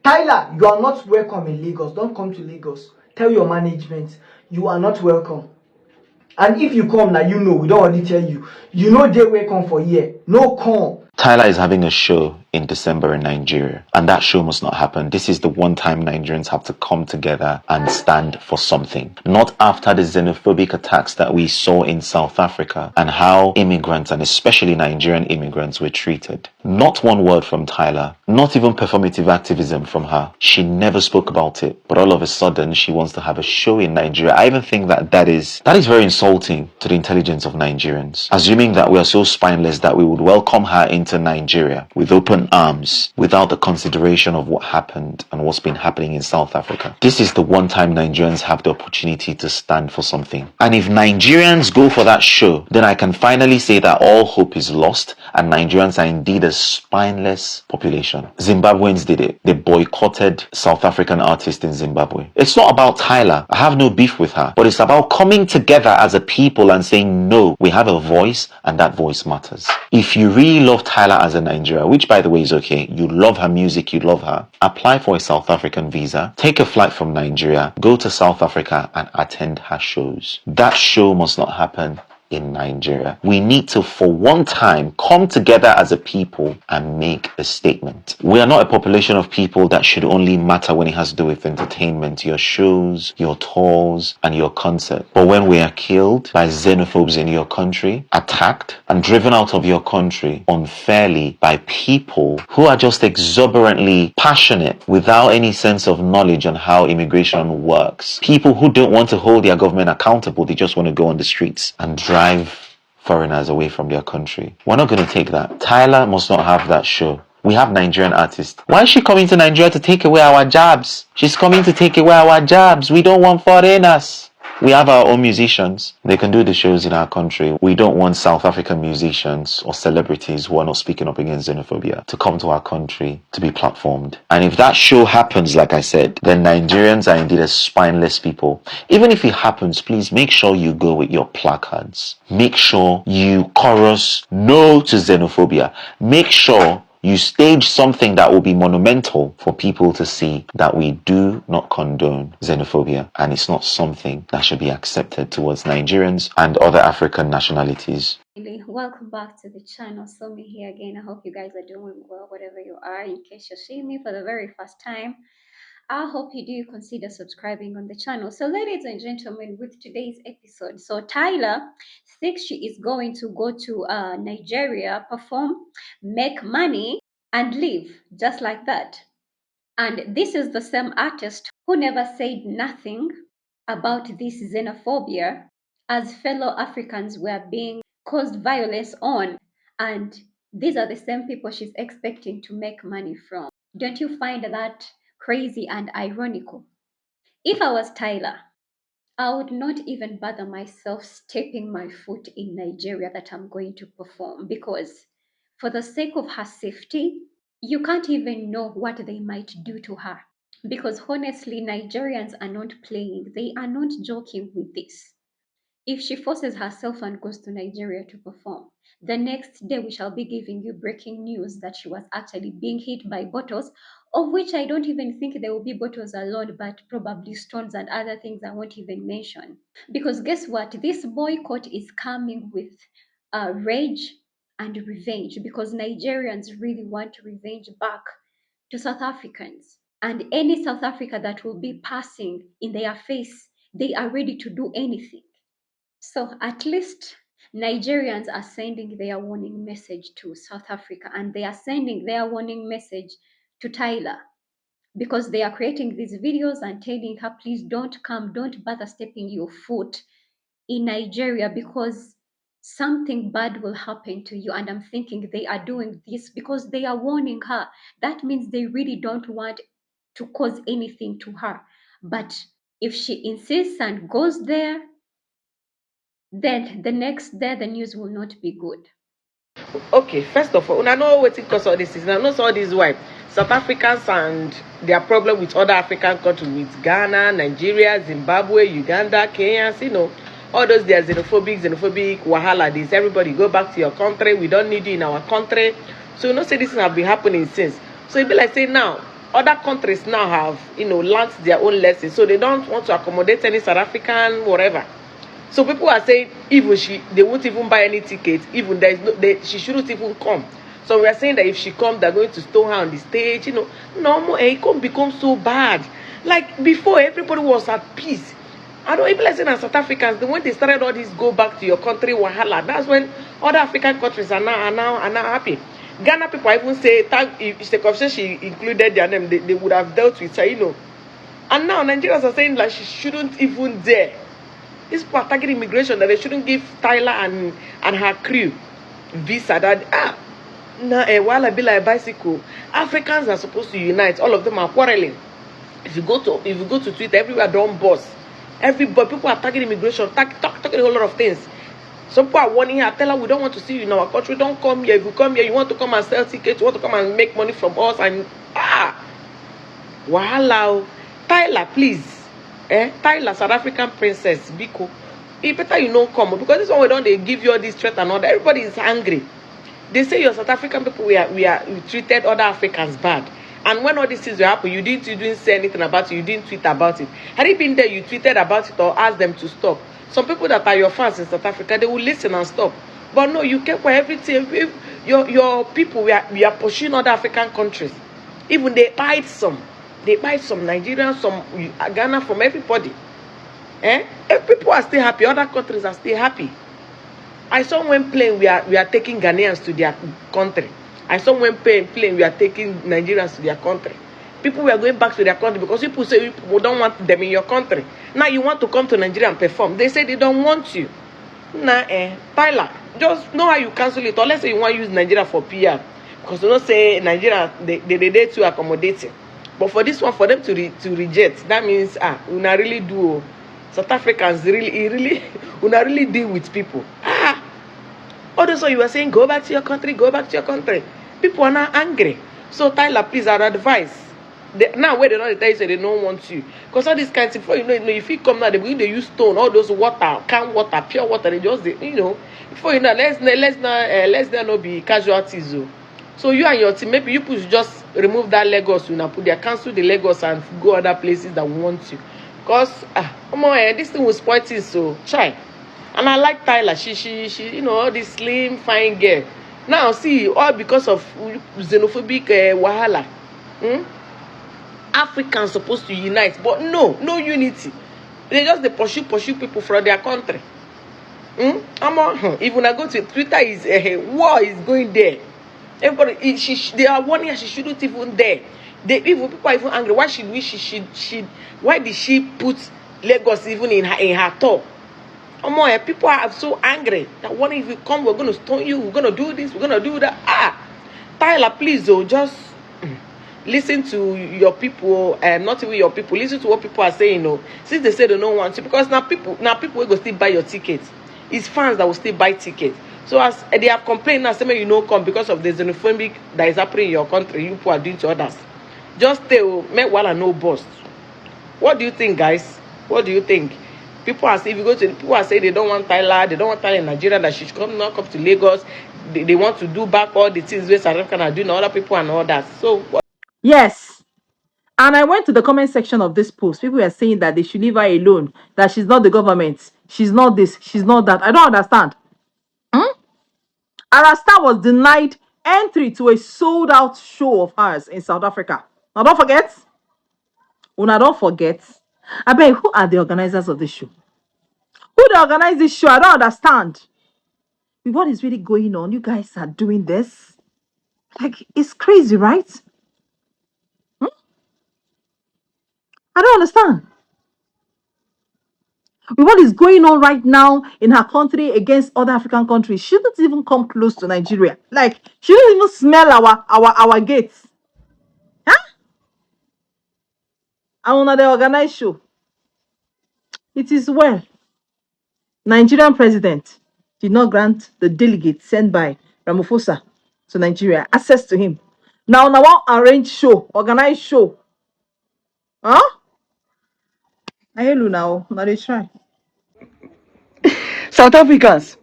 Tyla, you are not welcome in Lagos. Don't come to Lagos. Tell your management you are not welcome. And if you come now, we don't already tell you. You know they welcome for here. No come. Tyla is having a show in December in Nigeria, and that show must not happen. This is the one time Nigerians have to come together and stand for something. Not after the xenophobic attacks that we saw in South Africa and how immigrants, and especially Nigerian immigrants, were treated. Not one word from Tyla, not even performative activism from her. She never spoke about it, but all of a sudden she wants to have a show in Nigeria. I even think that is very insulting to the intelligence of Nigerians. Assuming that we are so spineless that we would welcome her into Nigeria with open arms without the consideration of what happened and what's been happening in South Africa. This is the one time Nigerians have the opportunity to stand for something. And if Nigerians go for that show, then I can finally say that all hope is lost and Nigerians are indeed a spineless population. Zimbabweans did it. They boycotted South African artists in Zimbabwe. It's not about Tyla. I have no beef with her. But it's about coming together as a people and saying, no, we have a voice and that voice matters. If you really love Tyla as a Nigeria, which by the way is okay, you love her music, you love her, apply for a South African visa, take a flight from Nigeria, go to South Africa and attend her shows. That show must not happen in Nigeria. We need to, for one time, come together as a people and make a statement. We are not a population of people that should only matter when it has to do with entertainment, your shows, your tours, and your concert. But when we are killed by xenophobes in your country, attacked and driven out of your country unfairly by people who are just exuberantly passionate without any sense of knowledge on how immigration works, people who don't want to hold their government accountable, they just want to go on the streets and drive foreigners away from their country. We're not going to take that. Tyla must not have that show. We have Nigerian artists. Why is she coming to Nigeria to take away our jobs? She's coming to take away our jobs. We don't want foreigners. We have our own musicians. They can do the shows in our country. We don't want South African musicians or celebrities who are not speaking up against xenophobia to come to our country to be platformed. And if that show happens, like I said, then Nigerians are indeed a spineless people. Even if it happens, please make sure you go with your placards. Make sure you chorus no to xenophobia. Make sure you stage something that will be monumental for people to see that we do not condone xenophobia and it's not something that should be accepted towards Nigerians and other African nationalities. Welcome back to the channel. Somi here again. I hope you guys are doing well, whatever you are. In case you're seeing me for the very first time, I hope you do consider subscribing on the channel. So ladies and gentlemen, with today's episode, so Tyla thinks she is going to go to Nigeria, perform, make money and leave just like that. And this is the same artist who never said nothing about this xenophobia as fellow Africans were being caused violence on. And these are the same people she's expecting to make money from. Don't you find that crazy and ironical? If I was Tyla, I would not even bother myself stepping my foot in Nigeria that I'm going to perform, because for the sake of her safety, you can't even know what they might do to her. Because honestly, Nigerians are not playing. They are not joking with this. If she forces herself and goes to Nigeria to perform, the next day we shall be giving you breaking news that she was actually being hit by bottles, of which I don't even think there will be bottles alone, but probably stones and other things I won't even mention. Because guess what? This boycott is coming with rage and revenge, because Nigerians really want revenge back to South Africans. And any South Africa that will be passing in their face, they are ready to do anything. So at least Nigerians are sending their warning message to South Africa, and they are sending their warning message to Tyla, because they are creating these videos and telling her, please don't come, don't bother stepping your foot in Nigeria because something bad will happen to you. And I'm thinking they are doing this because they are warning her. That means they really don't want to cause anything to her. But if she insists and goes there, then the next day the news will not be good. Okay, first of all, I know what it cause all this is. I know all this why South Africans and their problem with other African countries, with Ghana, Nigeria, Zimbabwe, Uganda, Kenya, all those they are xenophobic wahala. This everybody go back to your country. We don't need you in our country. So say this have been happening since. So it be like say now other countries now have, learnt their own lessons, so they don't want to accommodate any South African, whatever. So people are saying even they won't even buy any ticket, even she shouldn't even come. So we are saying that if she comes, they're going to stone her on the stage. No more. It can't become so bad. Like before, everybody was at peace. I don't even listen as South Africans. When they started all this go back to your country wahala, that's when other African countries are now happy. Ghana people even say if the conversation she included their name, they would have dealt with her, And now Nigerians are saying like she shouldn't even dare. These people are targeting immigration, that they shouldn't give Tyla and her crew visa. That while I be like a bicycle, Africans are supposed to unite. All of them are quarreling. If you go to Twitter, everywhere don't boss. Everybody, people are targeting immigration, talking a whole lot of things. Some people are warning her, tell her we don't want to see you in our country. Don't come here. If you come here, you want to come and sell tickets, you want to come and make money from us, and wahala. Tyla, please. Tyla, South African princess, Biko. It better you don't come, because this one we don't they give you all this threat and all that. Everybody is angry. They say your South African people we treated other Africans bad. And when all these things will happen, you didn't say anything about it, you didn't tweet about it. Had it been there, you tweeted about it or asked them to stop. Some people that are your fans in South Africa, they will listen and stop. But no, you kept for everything. Your people we are pushing other African countries. Even they bite some. They buy some Nigerians, some Ghana, from everybody. If people are still happy, other countries are still happy. I saw when plane we are taking Ghanaians to their country. I saw when plane we are taking Nigerians to their country. People were going back to their country because people say we don't want them in your country. Now you want to come to Nigeria and perform. They say they don't want you. Tyla, just know how you cancel it. Or let's say you want to use Nigeria for PR. Because you don't say Nigeria, they too accommodating. But for this one, for them to reject, that means we not really do. South Africans really deal with people. Also you were saying go back to your country, go back to your country. People are now angry. So Tyla, please, our advice. Now where they don't tell you say they don't want you. Because all these kinds of before if you come now, they use stone, all those water, can water, pure water, they just before let's not be casualties. So you and your team, maybe you should just remove that Lagos, cancel the Lagos and go other places that want you. Because this thing was spoil things, so try. And I like Tyla. She this slim, fine girl. Now see, all because of xenophobic wahala. Africans supposed to unite, but no unity. They just pursue people from their country. If when I go to Twitter, war is going there. Everybody, they are warning her she shouldn't even dare. People are even angry. Why did she put Lagos even in her top? People are so angry that what if you come, we're going to stone you, we're going to do this, we're going to do that. Tyla, please, just listen to your people, not even your people. Listen to what people are saying. Since they say they don't want you, because now people will go still buy your tickets. It's fans that will still buy tickets. So as they have complained now, saying come because of the xenophobic that is happening in your country, you people are doing to others. Just stay, make while and no boss. What do you think, guys? What do you think? People are saying people are saying they don't want Tyla, they don't want Tyla in Nigeria, that she should come to Lagos. They want to do back all the things where South African are doing, other people and all that. So yes. And I went to the comment section of this post. People were saying that they should leave her alone, that she's not the government, she's not this, she's not that. I don't understand. Arasta was denied entry to a sold-out show of hers in South Africa. Now don't forget. I bet who are the organizers of this show? Who they organize this show? I don't understand. What is really going on? You guys are doing this. Like, it's crazy, right? I don't understand. What is going on right now in her country against other African countries? She shouldn't even come close to Nigeria. Like, she shouldn't even smell our gates. Huh? And when they organize show, it is well. Nigerian president did not grant the delegate sent by Ramaphosa to Nigeria access to him. Now one arrange show, organize show. Huh? I hear you now. Now they try. South Africans,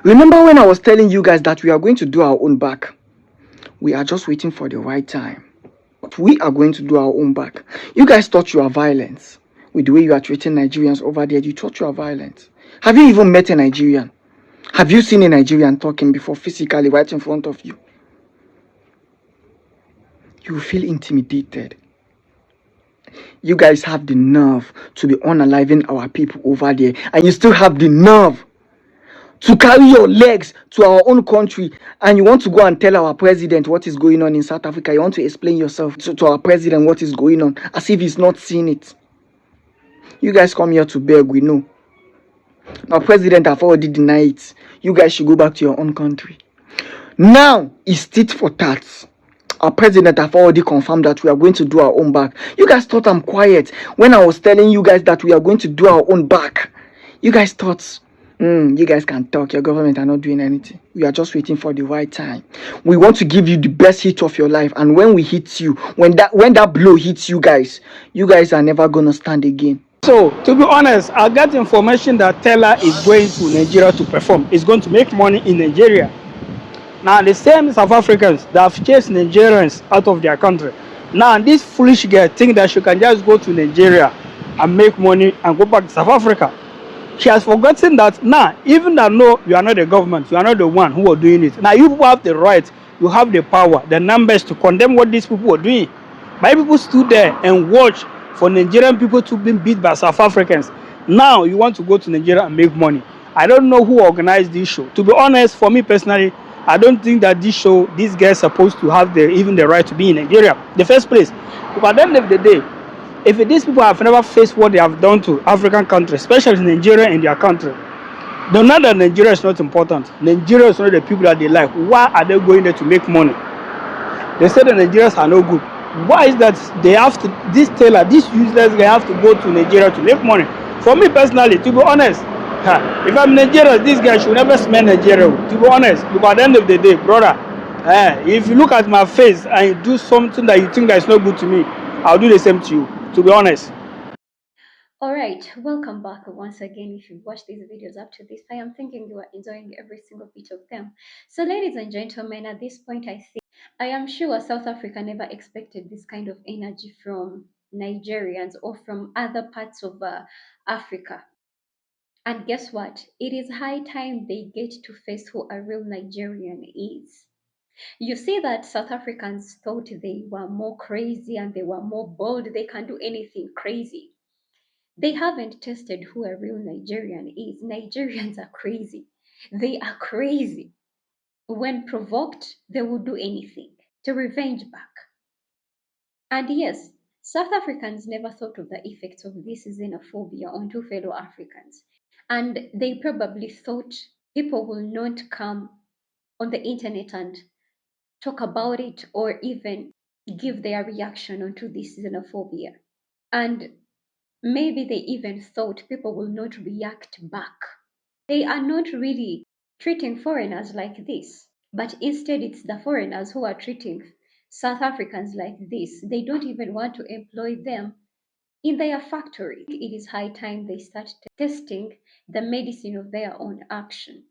remember when I was telling you guys that we are going to do our own back? We are just waiting for the right time. that we are going to do our own back. You guys thought you are violent with the way you are treating Nigerians over there. You thought you are violent. Have you even met a Nigerian? Have you seen a Nigerian talking before physically right in front of you? You feel intimidated. You guys have the nerve to be unaliving our people over there, and you still have the nerve to carry your legs to our own country, and you want to go and tell our president what is going on in South Africa. You want to explain yourself to our president what is going on, as if he's not seen it. You guys come here to beg, we know. Our president have already denied it. You guys should go back to your own country. Now it's tit for tat. Our president have already confirmed that we are going to do our own back. You guys thought I'm quiet when I was telling you guys that we are going to do our own back. You guys thought, you guys can talk. Your government are not doing anything. We are just waiting for the right time. We want to give you the best hit of your life. And when we hit you, when that blow hits you guys are never gonna stand again. So, to be honest, I got information that Tyla is going to Nigeria to perform. Is going to make money in Nigeria. Now, the same South Africans that have chased Nigerians out of their country. Now, this foolish girl think that she can just go to Nigeria and make money and go back to South Africa. She has forgotten that now, even though no, you are not the government, you are not the one who are doing it. Now, you people have the right, you have the power, the numbers to condemn what these people are doing. My people stood there and watched for Nigerian people to be beat by South Africans. Now, you want to go to Nigeria and make money. I don't know who organized this show. To be honest, for me personally, I don't think that this show, these guys are supposed to have even the right to be in Nigeria. The first place. But at the end of the day, if these people have never faced what they have done to African countries, especially Nigeria and their country, they know that Nigeria is not important. Nigeria is not the people that they like. Why are they going there to make money? They say the Nigerians are no good. Why is that they have to, this Tyla, this useless guy have to go to Nigeria to make money? For me personally, to be honest, if I'm Nigerian, this guy should never smell Nigeria, to be honest. Because at the end of the day, brother, if you look at my face and you do something that you think that is not good to me, I'll do the same to you, to be honest. Alright, welcome back once again. If you've watched these videos up to this, I am thinking you are enjoying every single bit of them. So ladies and gentlemen, at this point I am sure South Africa never expected this kind of energy from Nigerians or from other parts of Africa. And guess what? It is high time they get to face who a real Nigerian is. You see that South Africans thought they were more crazy and they were more bold, they can do anything crazy. They haven't tested who a real Nigerian is. Nigerians are crazy. They are crazy. When provoked, they will do anything to revenge back. And yes, South Africans never thought of the effects of this xenophobia onto fellow Africans. And they probably thought people will not come on the internet and talk about it or even give their reaction onto this xenophobia. And maybe they even thought people will not react back. They are not really treating foreigners like this, but instead it's the foreigners who are treating South Africans like this. They don't even want to employ them in their factory. It is high time they start testing the medicine of their own action.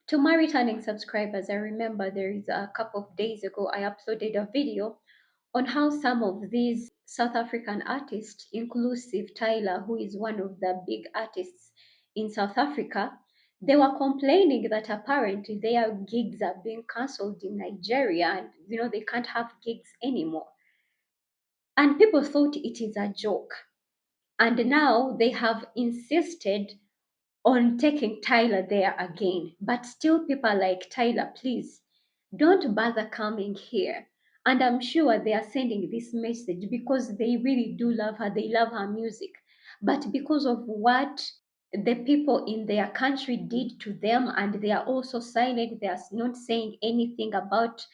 To my returning subscribers, I remember there is a couple of days ago I uploaded a video on how some of these South African artists, inclusive Tyla, who is one of the big artists in South Africa, they were complaining that apparently their gigs are being cancelled in Nigeria and they can't have gigs anymore. And people thought it is a joke. And now they have insisted on taking Tyla there again. But still, people like Tyla, please don't bother coming here. And I'm sure they are sending this message because they really do love her. They love her music. But because of what the people in their country did to them, and they are also silent, they are not saying anything about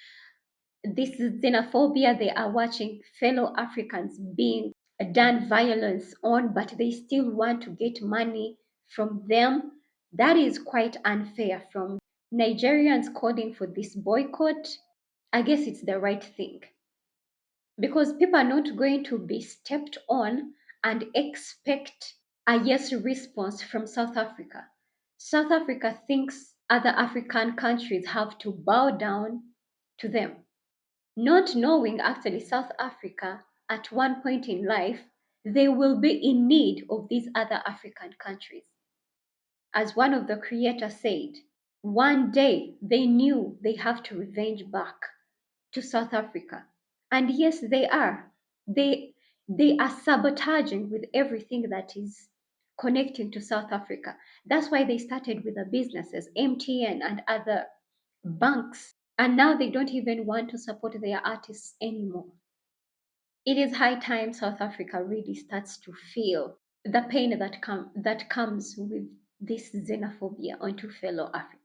this xenophobia. They are watching fellow Africans being done violence on, but they still want to get money from them. That is quite unfair. From Nigerians calling for this boycott, I guess it's the right thing because people are not going to be stepped on and expect a yes response from South Africa. South Africa thinks other African countries have to bow down to them. not knowing actually South Africa at one point in life, they will be in need of these other African countries. As one of the creators said, one day they knew they have to revenge back to South Africa. And yes, they are. They are sabotaging with everything that is connecting to South Africa. That's why they started with the businesses, MTN and other banks. And now they don't even want to support their artists anymore. It is high time South Africa really starts to feel the pain that comes with this xenophobia onto fellow Africans.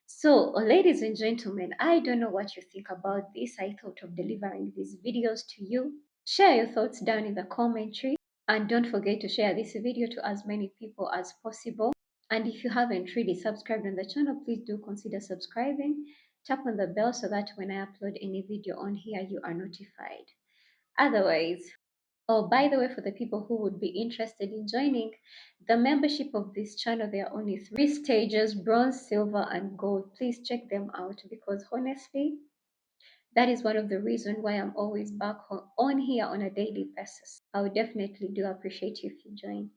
So, ladies and gentlemen, I don't know what you think about this. I thought of delivering these videos to you. Share your thoughts down in the commentary, and don't forget to share this video to as many people as possible. And if you haven't really subscribed on the channel, please do consider subscribing. Tap on the bell so that when I upload any video on here, you are notified. Otherwise, oh, by the way, for the people who would be interested in joining the membership of this channel, there are only 3 stages: bronze, silver, and gold. Please check them out, because honestly, that is one of the reasons why I'm always back on here on a daily basis. I would definitely do appreciate you if you join.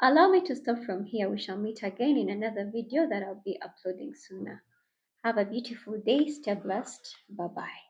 Allow me to stop from here. We shall meet again in another video that I'll be uploading sooner. Have a beautiful day. Stay blessed. Bye bye.